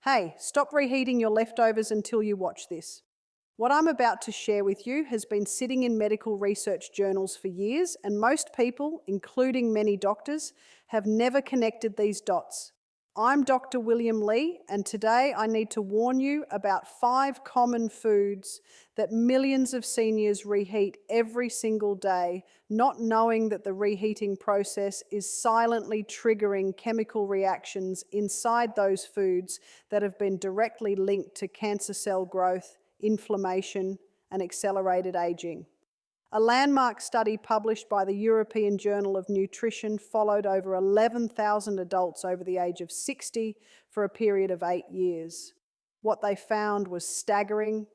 Hey, stop reheating your leftovers until you watch this. What I'm about to share with you has been sitting in medical research journals for years, and most people, including many doctors, have never connected these dots. I'm Dr. William Lee, and today I need to warn you about 5 common foods that millions of seniors reheat every single day, not knowing that the reheating process is silently triggering chemical reactions inside those foods that have been directly linked to cancer cell growth, inflammation, and accelerated aging. A landmark study published by the European Journal of Nutrition followed over 11,000 adults over the age of 60 for a period of 8 years. What they found was staggering.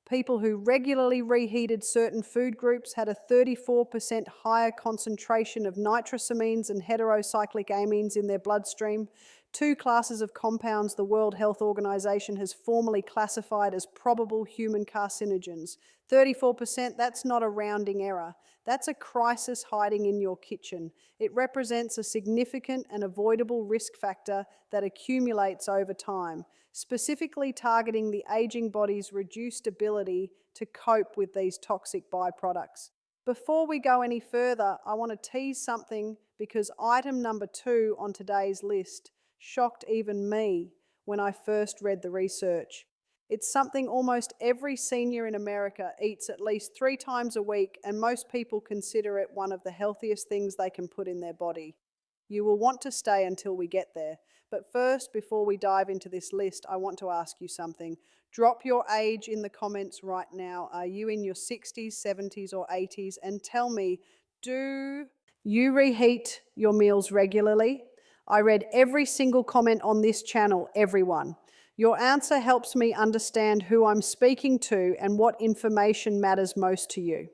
People who regularly reheated certain food groups had a 34% higher concentration of nitrosamines and heterocyclic amines in their bloodstream, two classes of compounds the World Health Organization has formally classified as probable human carcinogens. 34%, that's not a rounding error. That's a crisis hiding in your kitchen. It represents a significant and avoidable risk factor that accumulates over time, specifically targeting the aging body's reduced ability to cope with these toxic byproducts. Before we go any further, I want to tease something because item number 2 on today's list shocked even me when I first read the research. It's something almost every senior in America eats at least 3 times a week, and most people consider it one of the healthiest things they can put in their body. You will want to stay until we get there. But first, before we dive into this list, I want to ask you something. Drop your age in the comments right now. Are you in your 60s, 70s, or 80s? And tell me, do you reheat your meals regularly? I read every single comment on this channel, everyone. Your answer helps me understand who I'm speaking to and what information matters most to you.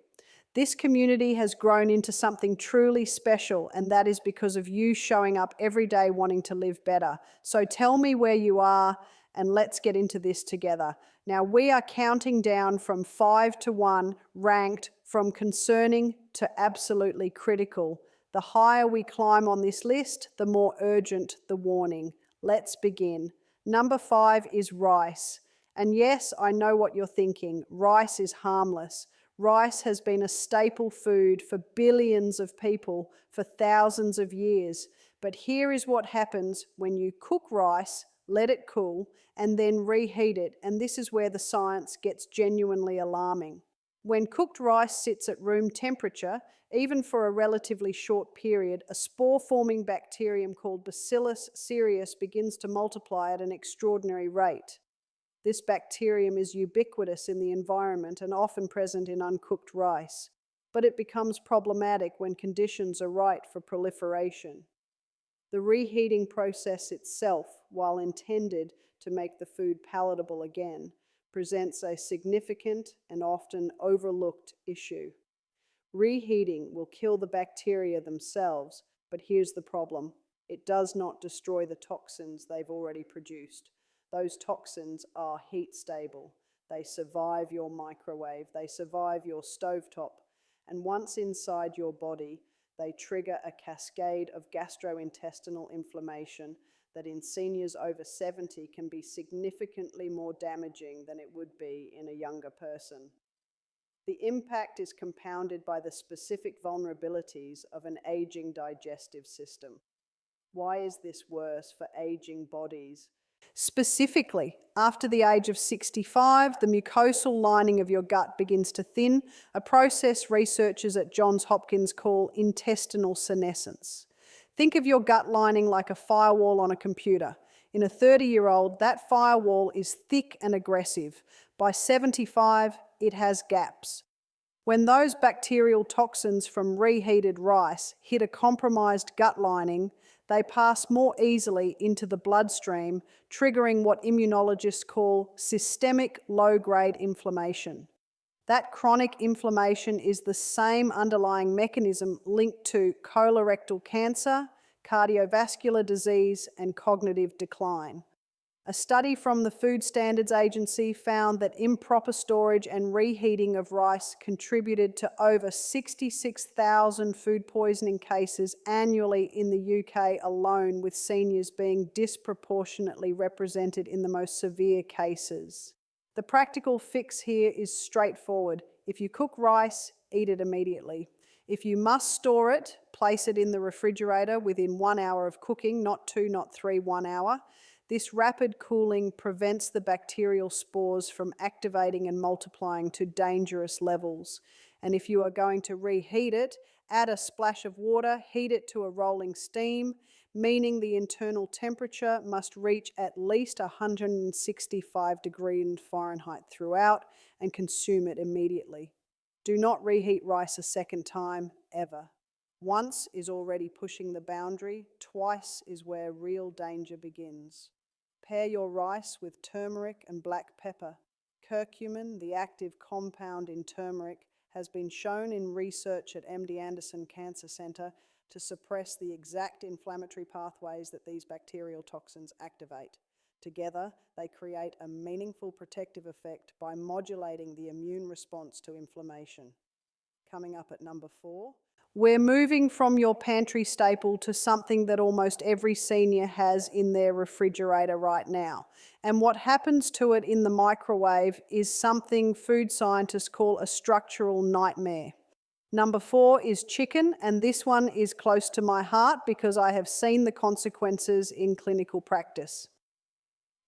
This community has grown into something truly special, and that is because of you showing up every day wanting to live better. So tell me where you are, and let's get into this together. Now, we are counting down from 5 to 1, ranked from concerning to absolutely critical. The higher we climb on this list, the more urgent the warning. Let's begin. Number 5 is rice. And yes, I know what you're thinking. Rice is harmless. Rice has been a staple food for billions of people for thousands of years. But here is what happens when you cook rice, let it cool, and then reheat it. And this is where the science gets genuinely alarming. When cooked rice sits at room temperature, even for a relatively short period, a spore-forming bacterium called Bacillus cereus begins to multiply at an extraordinary rate. This bacterium is ubiquitous in the environment and often present in uncooked rice, but it becomes problematic when conditions are right for proliferation. The reheating process itself, while intended to make the food palatable again, presents a significant and often overlooked issue. Reheating will kill the bacteria themselves, but here's the problem. It does not destroy the toxins they've already produced. Those toxins are heat stable. They survive your microwave, they survive your stovetop, and once inside your body, they trigger a cascade of gastrointestinal inflammation that in seniors over 70 can be significantly more damaging than it would be in a younger person. The impact is compounded by the specific vulnerabilities of an aging digestive system. Why is this worse for aging bodies? Specifically, after the age of 65, the mucosal lining of your gut begins to thin, a process researchers at Johns Hopkins call intestinal senescence. Think of your gut lining like a firewall on a computer. In a 30-year-old, that firewall is thick and aggressive. By 75, it has gaps. When those bacterial toxins from reheated rice hit a compromised gut lining, they pass more easily into the bloodstream, triggering what immunologists call systemic low-grade inflammation. That chronic inflammation is the same underlying mechanism linked to colorectal cancer, cardiovascular disease, and cognitive decline. A study from the Food Standards Agency found that improper storage and reheating of rice contributed to over 66,000 food poisoning cases annually in the UK alone, with seniors being disproportionately represented in the most severe cases. The practical fix here is straightforward. If you cook rice, eat it immediately. If you must store it, place it in the refrigerator within 1 hour of cooking, not 2, not 3, 1 hour. This rapid cooling prevents the bacterial spores from activating and multiplying to dangerous levels. And if you are going to reheat it, add a splash of water, heat it to a rolling steam, meaning the internal temperature must reach at least 165 degrees Fahrenheit throughout, and consume it immediately. Do not reheat rice a second time, ever. Once is already pushing the boundary, twice is where real danger begins. Pair your rice with turmeric and black pepper. Curcumin, the active compound in turmeric, has been shown in research at MD Anderson Cancer Centre to suppress the exact inflammatory pathways that these bacterial toxins activate. Together, they create a meaningful protective effect by modulating the immune response to inflammation. Coming up at number 4, we're moving from your pantry staple to something that almost every senior has in their refrigerator right now. And what happens to it in the microwave is something food scientists call a structural nightmare. Number 4 is chicken, and this one is close to my heart because I have seen the consequences in clinical practice.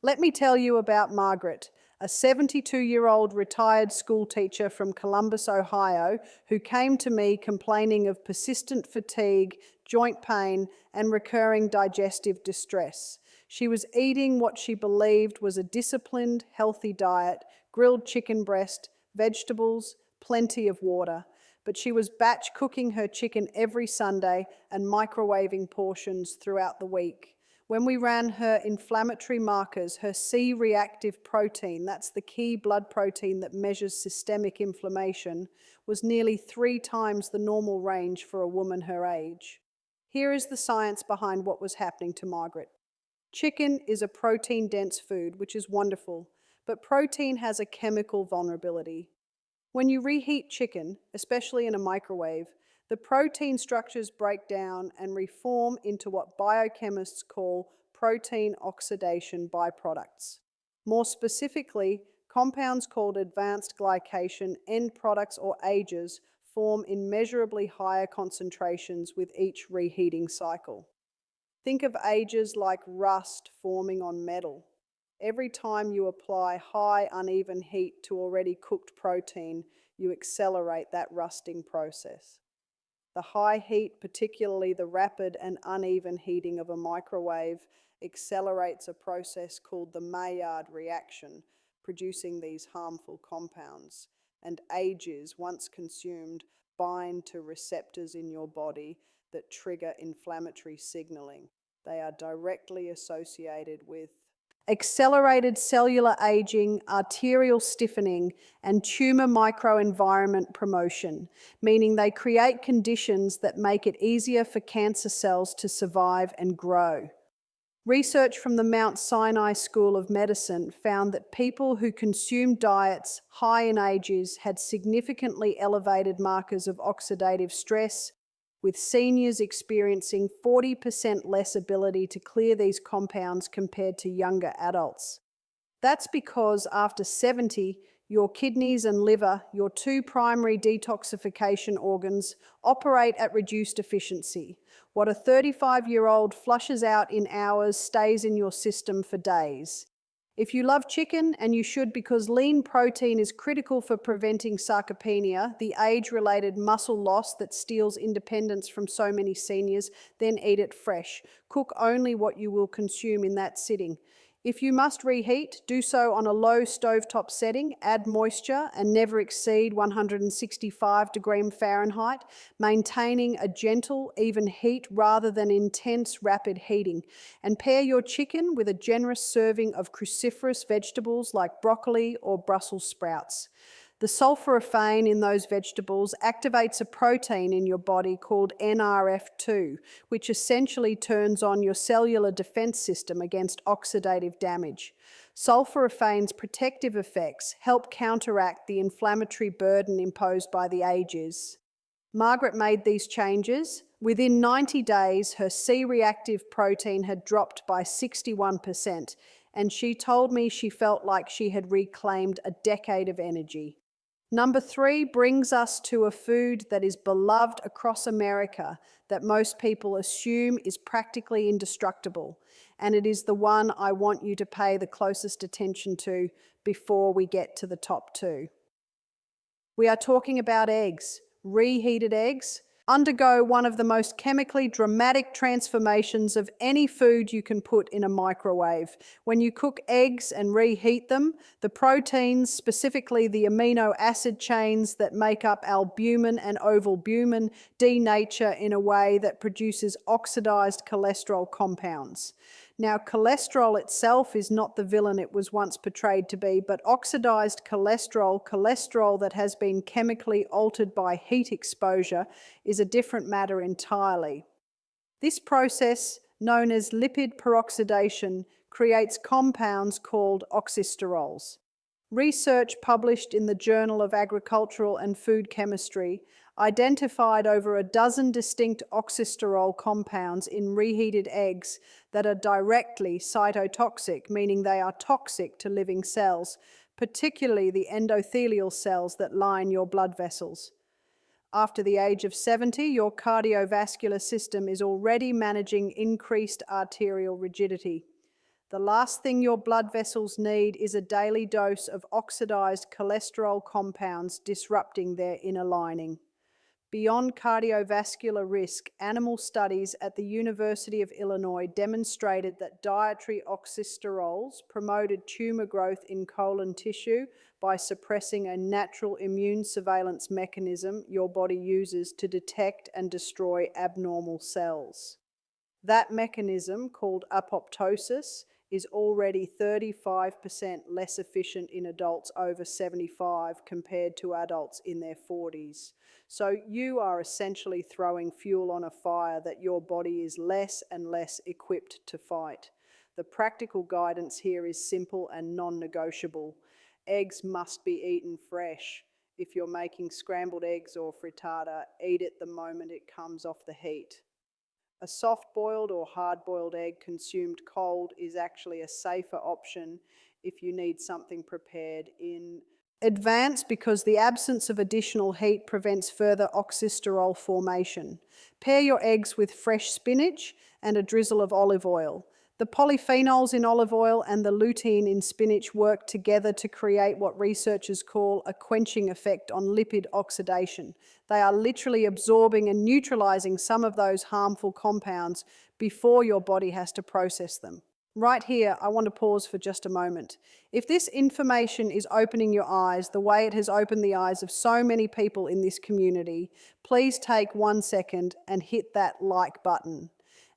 Let me tell you about Margaret, a 72-year-old retired school teacher from Columbus, Ohio, who came to me complaining of persistent fatigue, joint pain, and recurring digestive distress. She was eating what she believed was a disciplined, healthy diet: grilled chicken breast, vegetables, plenty of water. But she was batch cooking her chicken every Sunday and microwaving portions throughout the week. When we ran her inflammatory markers, her C-reactive protein, that's the key blood protein that measures systemic inflammation, was nearly 3 times the normal range for a woman her age. Here is the science behind what was happening to Margaret. Chicken is a protein-dense food, which is wonderful, but protein has a chemical vulnerability. When you reheat chicken, especially in a microwave, the protein structures break down and reform into what biochemists call protein oxidation byproducts. More specifically, compounds called advanced glycation end products, or AGEs, form immeasurably higher concentrations with each reheating cycle. Think of AGEs like rust forming on metal. Every time you apply high, uneven heat to already cooked protein, you accelerate that rusting process. The high heat, particularly the rapid and uneven heating of a microwave, accelerates a process called the Maillard reaction, producing these harmful compounds. And AGEs, once consumed, bind to receptors in your body that trigger inflammatory signaling. They are directly associated with accelerated cellular aging, arterial stiffening, and tumour microenvironment promotion, meaning they create conditions that make it easier for cancer cells to survive and grow. Research from the Mount Sinai School of Medicine found that people who consumed diets high in AGEs had significantly elevated markers of oxidative stress, with seniors experiencing 40% less ability to clear these compounds compared to younger adults. That's because after 70, your kidneys and liver, your 2 primary detoxification organs, operate at reduced efficiency. What a 35-year-old flushes out in hours stays in your system for days. If you love chicken, and you should because lean protein is critical for preventing sarcopenia, the age-related muscle loss that steals independence from so many seniors, then eat it fresh. Cook only what you will consume in that sitting. If you must reheat, do so on a low stovetop setting, add moisture and never exceed 165 degrees Fahrenheit, maintaining a gentle, even heat rather than intense, rapid heating. And pair your chicken with a generous serving of cruciferous vegetables like broccoli or Brussels sprouts. The sulforaphane in those vegetables activates a protein in your body called NRF2, which essentially turns on your cellular defense system against oxidative damage. Sulforaphane's protective effects help counteract the inflammatory burden imposed by the ages. Margaret made these changes. Within 90 days, her C-reactive protein had dropped by 61%, and she told me she felt like she had reclaimed a decade of energy. Number 3 brings us to a food that is beloved across America that most people assume is practically indestructible, and it is the one I want you to pay the closest attention to before we get to the top 2. We are talking about eggs. Reheated eggs undergo one of the most chemically dramatic transformations of any food you can put in a microwave. When you cook eggs and reheat them, the proteins, specifically the amino acid chains that make up albumin and ovalbumin, denature in a way that produces oxidized cholesterol compounds. Now, cholesterol itself is not the villain it was once portrayed to be, but oxidized cholesterol, cholesterol that has been chemically altered by heat exposure, is a different matter entirely. This process, known as lipid peroxidation, creates compounds called oxysterols. Research published in the Journal of Agricultural and Food Chemistry identified over a dozen distinct oxysterol compounds in reheated eggs that are directly cytotoxic, meaning they are toxic to living cells, particularly the endothelial cells that line your blood vessels. After the age of 70, your cardiovascular system is already managing increased arterial rigidity. The last thing your blood vessels need is a daily dose of oxidized cholesterol compounds disrupting their inner lining. Beyond cardiovascular risk, animal studies at the University of Illinois demonstrated that dietary oxysterols promoted tumor growth in colon tissue by suppressing a natural immune surveillance mechanism your body uses to detect and destroy abnormal cells. That mechanism, called apoptosis, is already 35% less efficient in adults over 75 compared to adults in their 40s. So you are essentially throwing fuel on a fire that your body is less and less equipped to fight. The practical guidance here is simple and non-negotiable. Eggs must be eaten fresh. If you're making scrambled eggs or frittata, eat it the moment it comes off the heat. A soft-boiled or hard-boiled egg consumed cold is actually a safer option if you need something prepared in advance, because the absence of additional heat prevents further oxysterol formation. Pair your eggs with fresh spinach and a drizzle of olive oil. The polyphenols in olive oil and the lutein in spinach work together to create what researchers call a quenching effect on lipid oxidation. They are literally absorbing and neutralizing some of those harmful compounds before your body has to process them. Right here, I want to pause for just a moment. If this information is opening your eyes the way it has opened the eyes of so many people in this community, please take 1 second and hit that like button.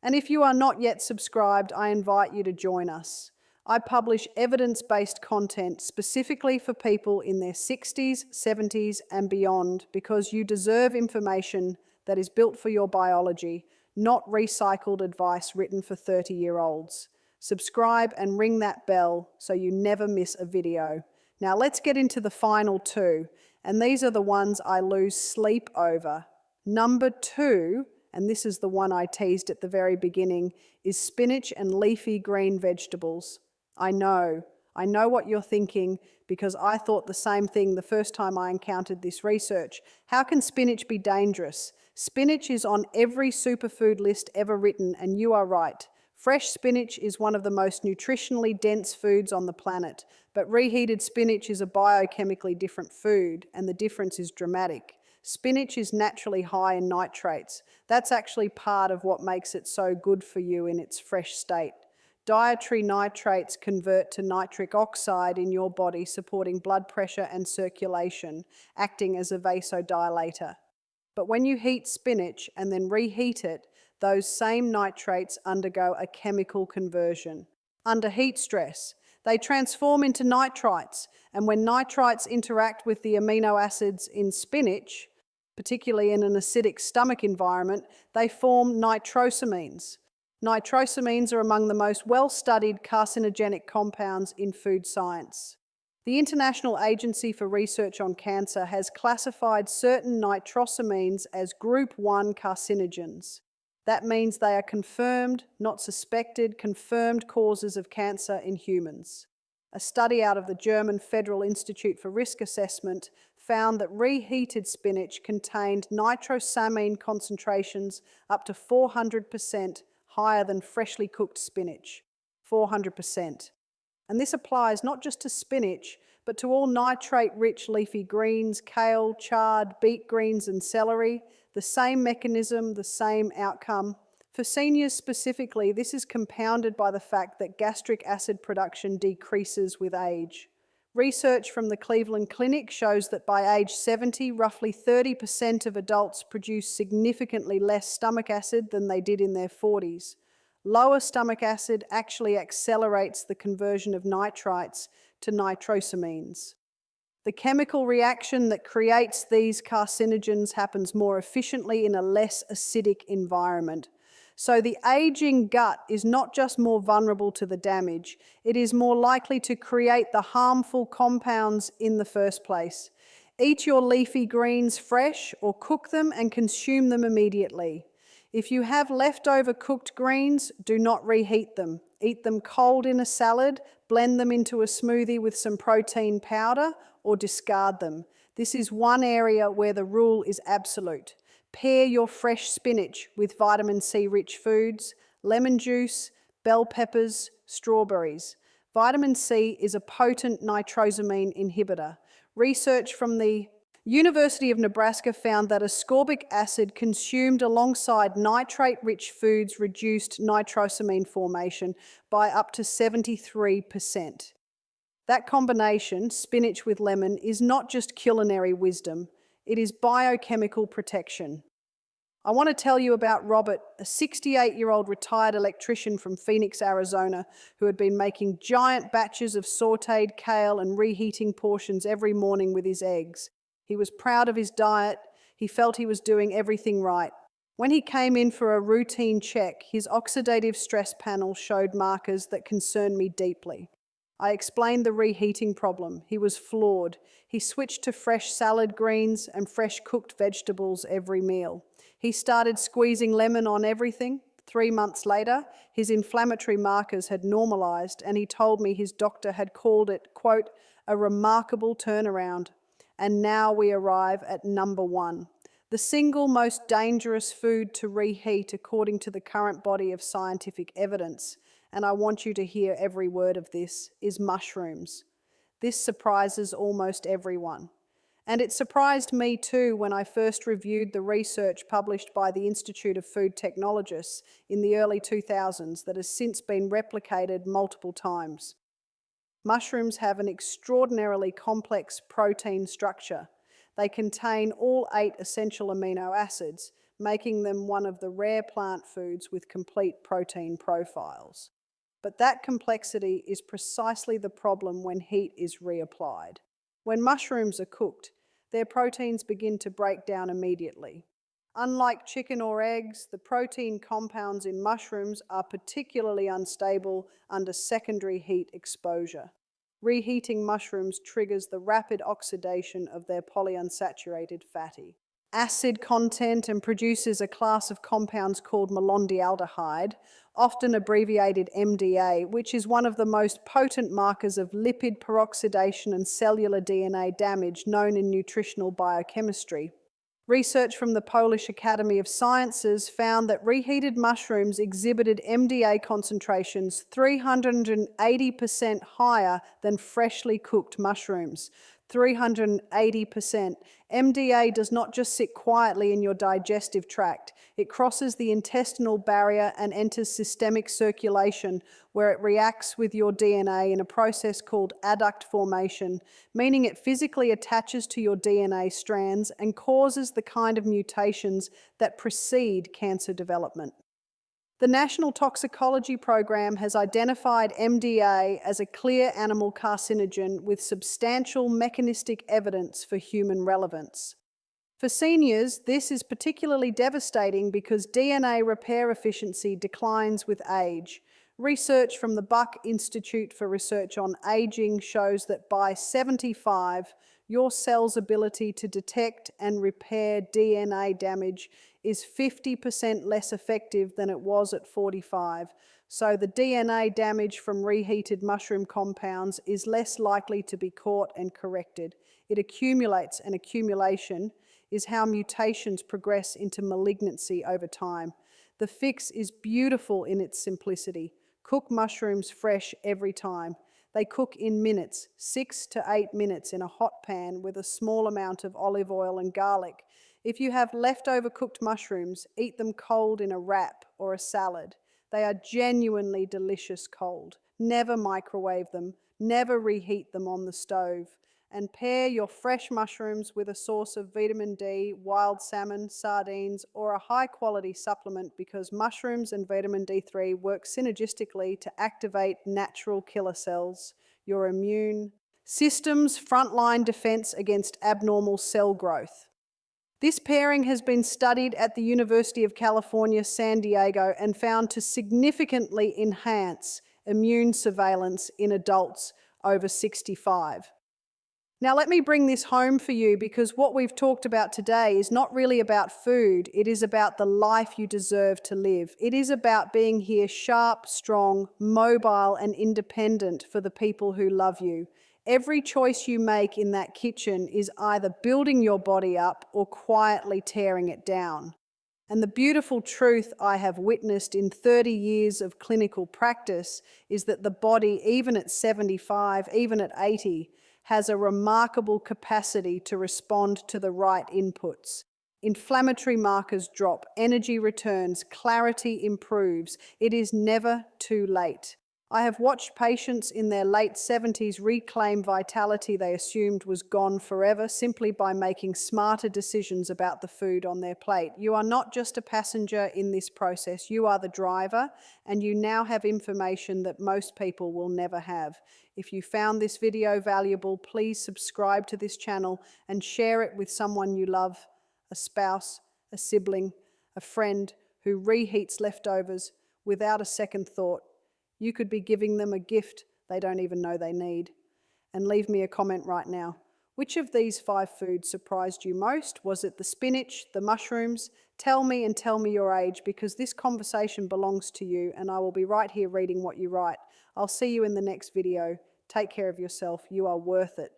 And if you are not yet subscribed, I invite you to join us. I publish evidence-based content specifically for people in their 60s, 70s, and beyond, because you deserve information that is built for your biology, not recycled advice written for 30-year-olds. Subscribe and ring that bell so you never miss a video. Now let's get into the final 2, and these are the ones I lose sleep over. Number 2, and this is the one I teased at the very beginning, is spinach and leafy green vegetables. I know what you're thinking, because I thought the same thing the first time I encountered this research. How can spinach be dangerous? Spinach is on every superfood list ever written, and you are right. Fresh spinach is one of the most nutritionally dense foods on the planet, but reheated spinach is a biochemically different food, and the difference is dramatic. Spinach is naturally high in nitrates. That's actually part of what makes it so good for you in its fresh state. Dietary nitrates convert to nitric oxide in your body, supporting blood pressure and circulation, acting as a vasodilator. But when you heat spinach and then reheat it, those same nitrates undergo a chemical conversion. Under heat stress, They transform into nitrites, and when nitrites interact with the amino acids in spinach, particularly in an acidic stomach environment, they form nitrosamines. Nitrosamines are among the most well-studied carcinogenic compounds in food science. The International Agency for Research on Cancer has classified certain nitrosamines as Group 1 carcinogens. That means they are confirmed, not suspected, confirmed causes of cancer in humans. A study out of the German Federal Institute for Risk Assessment found that reheated spinach contained nitrosamine concentrations up to 400% higher than freshly cooked spinach. 400%. And this applies not just to spinach, but to all nitrate-rich leafy greens, kale, chard, beet greens and celery. The same mechanism, the same outcome. For seniors specifically, this is compounded by the fact that gastric acid production decreases with age. Research from the Cleveland Clinic shows that by age 70, roughly 30% of adults produce significantly less stomach acid than they did in their 40s. Lower stomach acid actually accelerates the conversion of nitrites to nitrosamines. The chemical reaction that creates these carcinogens happens more efficiently in a less acidic environment. So the aging gut is not just more vulnerable to the damage, it is more likely to create the harmful compounds in the first place. Eat your leafy greens fresh or cook them and consume them immediately. If you have leftover cooked greens, do not reheat them. Eat them cold in a salad, blend them into a smoothie with some protein powder, or discard them. This is one area where the rule is absolute. Pair your fresh spinach with vitamin C-rich foods, lemon juice, bell peppers, strawberries. Vitamin C is a potent nitrosamine inhibitor. Research from the University of Nebraska found that ascorbic acid consumed alongside nitrate-rich foods reduced nitrosamine formation by up to 73%. That combination, spinach with lemon, is not just culinary wisdom, it is biochemical protection. I want to tell you about Robert, a 68-year-old retired electrician from Phoenix, Arizona, who had been making giant batches of sautéed kale and reheating portions every morning with his eggs. He was proud of his diet. He felt he was doing everything right. When he came in for a routine check, his oxidative stress panel showed markers that concerned me deeply. I explained the reheating problem. He was floored. He switched to fresh salad greens and fresh cooked vegetables every meal. He started squeezing lemon on everything. 3 months later, his inflammatory markers had normalized, and he told me his doctor had called it, quote, a remarkable turnaround. And now we arrive at number 1. The single most dangerous food to reheat according to the current body of scientific evidence, and I want you to hear every word of this, is mushrooms. This surprises almost everyone. And it surprised me too when I first reviewed the research published by the Institute of Food Technologists in the early 2000s that has since been replicated multiple times. Mushrooms have an extraordinarily complex protein structure. They contain all 8 essential amino acids, making them one of the rare plant foods with complete protein profiles. But that complexity is precisely the problem when heat is reapplied. When mushrooms are cooked, their proteins begin to break down immediately. Unlike chicken or eggs, the protein compounds in mushrooms are particularly unstable under secondary heat exposure. Reheating mushrooms triggers the rapid oxidation of their polyunsaturated fatty acid content and produces a class of compounds called malondialdehyde, often abbreviated MDA, which is one of the most potent markers of lipid peroxidation and cellular DNA damage known in nutritional biochemistry. Research from the Polish Academy of Sciences found that reheated mushrooms exhibited MDA concentrations 380% higher than freshly cooked mushrooms. 380%. MDA does not just sit quietly in your digestive tract. It crosses the intestinal barrier and enters systemic circulation, where it reacts with your DNA in a process called adduct formation, meaning it physically attaches to your DNA strands and causes the kind of mutations that precede cancer development. The National Toxicology Program has identified MDA as a clear animal carcinogen with substantial mechanistic evidence for human relevance. For seniors, this is particularly devastating because DNA repair efficiency declines with age. Research from the Buck Institute for Research on Aging shows that by 75, your cell's ability to detect and repair DNA damage is 50% less effective than it was at 45. So the DNA damage from reheated mushroom compounds is less likely to be caught and corrected. It accumulates, and accumulation is how mutations progress into malignancy over time. The fix is beautiful in its simplicity. Cook mushrooms fresh every time. They cook in minutes, 6 to 8 minutes in a hot pan with a small amount of olive oil and garlic. If you have leftover cooked mushrooms, eat them cold in a wrap or a salad. They are genuinely delicious cold. Never microwave them, never reheat them on the stove. And pair your fresh mushrooms with a source of vitamin D, wild salmon, sardines, or a high-quality supplement, because mushrooms and vitamin D3 work synergistically to activate natural killer cells, your immune system's frontline defense against abnormal cell growth. This pairing has been studied at the University of California, San Diego, and found to significantly enhance immune surveillance in adults over 65. Now, let me bring this home for you, because what we've talked about today is not really about food. It is about the life you deserve to live. It is about being here sharp, strong, mobile, and independent for the people who love you. Every choice you make in that kitchen is either building your body up or quietly tearing it down. And the beautiful truth I have witnessed in 30 years of clinical practice is that the body, even at 75, even at 80, has a remarkable capacity to respond to the right inputs. Inflammatory markers drop, energy returns, clarity improves. It is never too late. I have watched patients in their late 70s reclaim vitality they assumed was gone forever simply by making smarter decisions about the food on their plate. You are not just a passenger in this process, you are the driver, and you now have information that most people will never have. If you found this video valuable, please subscribe to this channel and share it with someone you love, a spouse, a sibling, a friend who reheats leftovers without a second thought. You could be giving them a gift they don't even know they need. And leave me a comment right now. Which of these 5 foods surprised you most? Was it the spinach, the mushrooms? Tell me, and tell me your age, because this conversation belongs to you, and I will be right here reading what you write. I'll see you in the next video. Take care of yourself. You are worth it.